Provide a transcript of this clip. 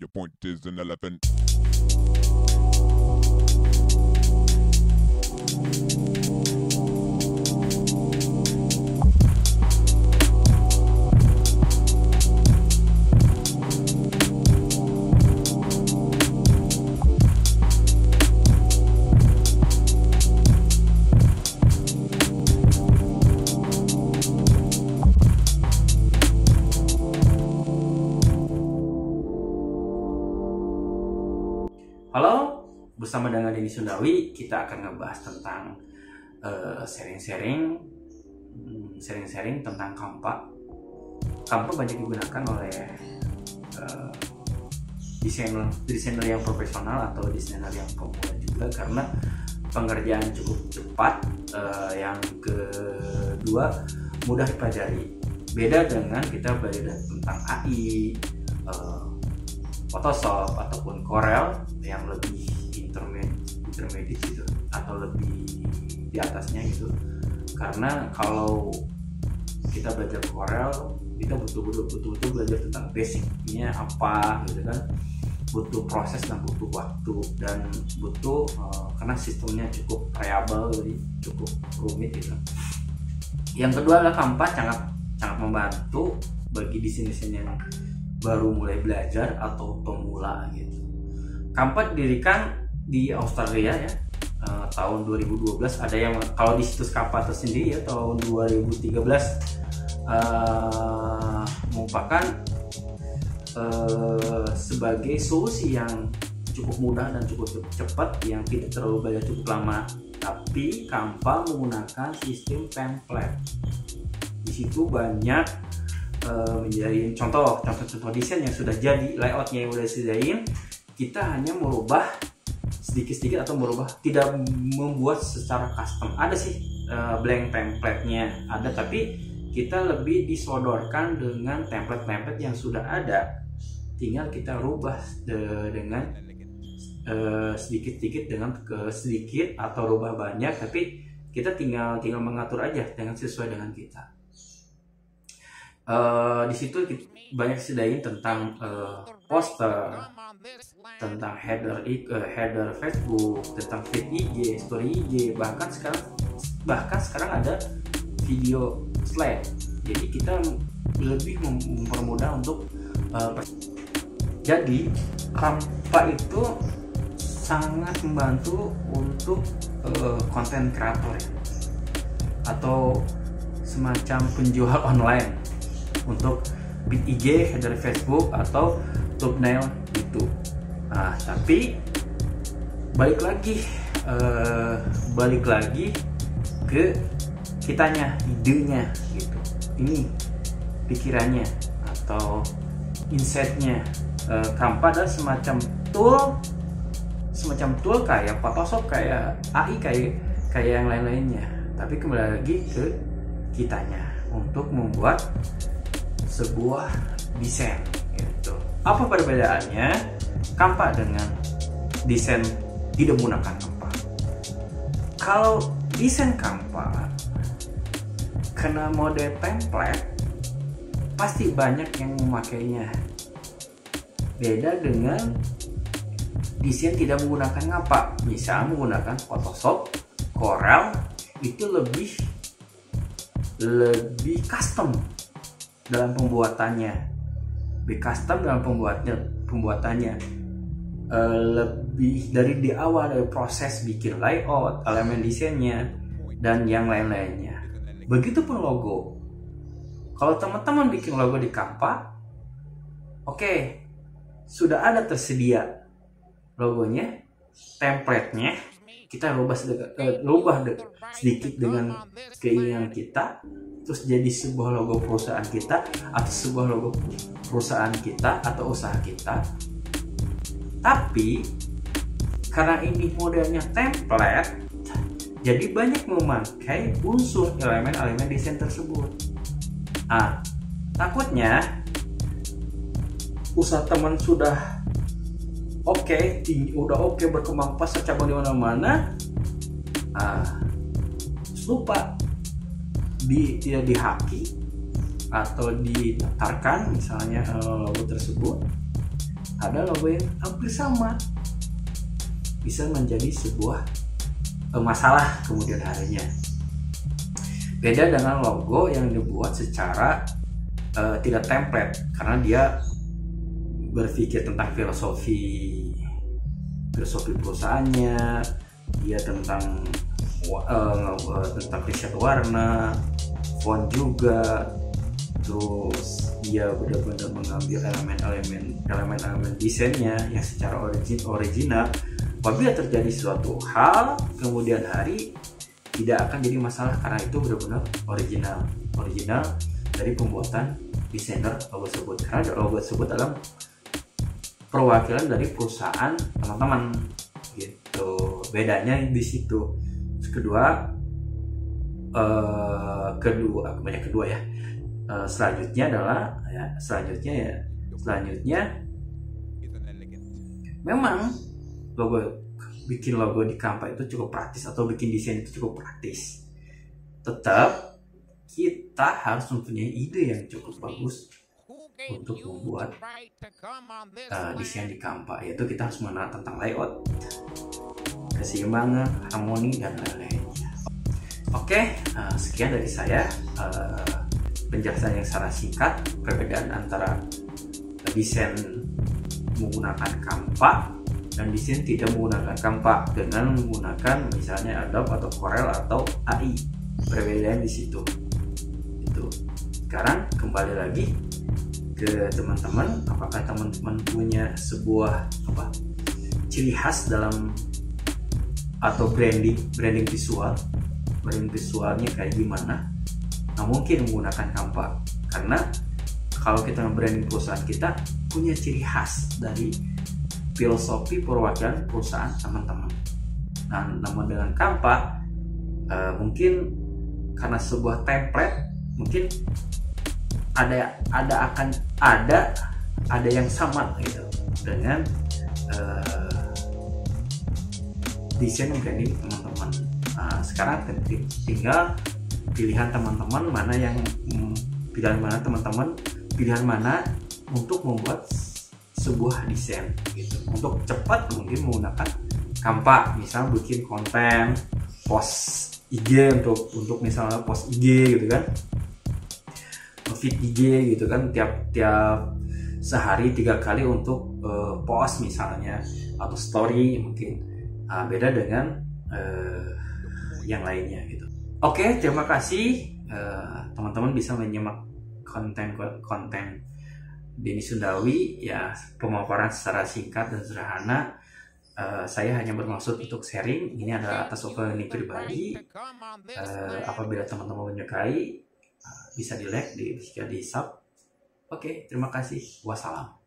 Your point is an elephant. Halo, bersama dengan Denny Sundawi, kita akan ngebahas tentang sharing-sharing tentang Canva. Canva banyak digunakan oleh desainer yang profesional atau desainer yang pemula juga karena pengerjaan cukup cepat. Yang kedua, mudah dipelajari. Beda dengan kita belajar tentang AI, Photoshop ataupun Corel yang lebih intermediate gitu atau lebih di atasnya gitu. Karena kalau kita belajar Corel, kita betul-betul belajar tentang basicnya apa gitu kan, butuh proses dan butuh waktu dan butuh karena sistemnya cukup variabel, jadi cukup rumit gitu. Yang kedua adalah Canva sangat membantu bagi desain-desain yang baru mulai belajar atau pemula gitu. Canva didirikan di Australia ya, tahun 2012. Ada yang kalau di situs Canva tersendiri ya tahun 2013 merupakan sebagai solusi yang cukup mudah dan cukup cepat yang tidak terlalu banyak cukup lama. Tapi Canva menggunakan sistem template. Di situ banyak menjadi contoh desain yang sudah jadi, layoutnya yang sudah disediain, kita hanya merubah sedikit-sedikit atau merubah, tidak membuat secara custom. Ada sih blank template-nya ada, tapi kita lebih disodorkan dengan template-template yang sudah ada, tinggal kita rubah dengan sedikit-sedikit dengan sedikit atau rubah banyak, tapi kita tinggal mengatur aja dengan sesuai dengan kita. Di situ banyak disediain tentang poster, tentang header Facebook, tentang feed IG, story IG, bahkan sekarang ada video slide. Jadi kita lebih mempermudah untuk jadi Canva itu sangat membantu untuk konten kreator ya, atau semacam penjual online untuk feed IG, header Facebook atau thumbnail YouTube. Nah, tapi balik lagi ke kitanya, idenya gitu. Ini pikirannya atau insightnya. Canva adalah semacam tool kayak Photoshop, kayak AI, kayak yang lain-lainnya. Tapi kembali lagi ke kitanya untuk membuat sebuah desain gitu. Apa perbedaannya Canva dengan desain tidak menggunakan Canva? Kalau desain Canva kena mode template, pasti banyak yang memakainya. Beda dengan desain tidak menggunakan Canva, misal menggunakan Photoshop, Corel, itu lebih custom dalam pembuatannya, lebih dari di awal, dari proses bikin layout, elemen desainnya, dan yang lain-lainnya. Begitupun logo. Kalau teman-teman bikin logo di Canva, oke, sudah ada tersedia logonya, template-nya, kita rubah sedikit dengan keinginan kita, terus jadi sebuah logo perusahaan kita atau usaha kita. Tapi karena ini modelnya template, jadi banyak memakai unsur elemen desain tersebut. Takutnya usaha teman sudah oke, berkembang pasar, cabang di mana-mana, lupa tidak dihaki atau didaftarkan misalnya logo tersebut, ada logo yang hampir sama, bisa menjadi sebuah masalah kemudian harinya. Beda dengan logo yang dibuat secara tidak template, karena dia berpikir tentang filosofi perusahaannya, dia tentang riset warna, font juga, terus dia benar-benar mengambil elemen desainnya yang secara original. Apabila terjadi suatu hal kemudian hari, tidak akan jadi masalah karena itu benar-benar original dari pembuatan desainer logo tersebut, karena logo tersebut dalam perwakilan dari perusahaan teman-teman gitu. Bedanya di situ. Selanjutnya adalah memang bikin logo di Canva itu cukup praktis, atau bikin desain itu cukup praktis. Tetap kita harus mempunyai ide yang cukup bagus untuk membuat desain di Canva, yaitu kita harus mengenal tentang layout, keseimbangan, harmoni, dan lain-lainnya. Oke, sekian dari saya, penjelasan yang secara singkat perbedaan antara desain menggunakan Canva dan desain tidak menggunakan Canva dengan menggunakan misalnya Adobe atau Corel atau AI. Perbedaan di situ. Itu. Sekarang kembali lagi ke teman-teman, apakah teman-teman punya sebuah ciri khas dalam atau branding visualnya kayak gimana? Nah, mungkin menggunakan Canva, karena kalau kita branding perusahaan kita punya ciri khas dari filosofi perwakilan perusahaan teman-teman. Nah, namun dengan Canva mungkin karena sebuah template, mungkin ada yang sama gitu dengan desain branding teman-teman. Nah, sekarang tinggal pilihan mana untuk membuat sebuah desain gitu. Untuk cepat mungkin menggunakan Canva, misal bikin konten post IG untuk misalnya post IG gitu kan, feed IG gitu kan, tiap sehari 3 kali untuk post misalnya, atau story mungkin. Beda dengan yang lainnya gitu. Oke, terima kasih. Teman-teman bisa menyimak konten Denny Sundawi, ya, pemaparan secara singkat dan sederhana. Saya hanya bermaksud untuk sharing. Ini adalah atas opini pribadi. Apabila teman-teman menyukai, bisa di like, bisa di sub. Oke, terima kasih. Wassalam.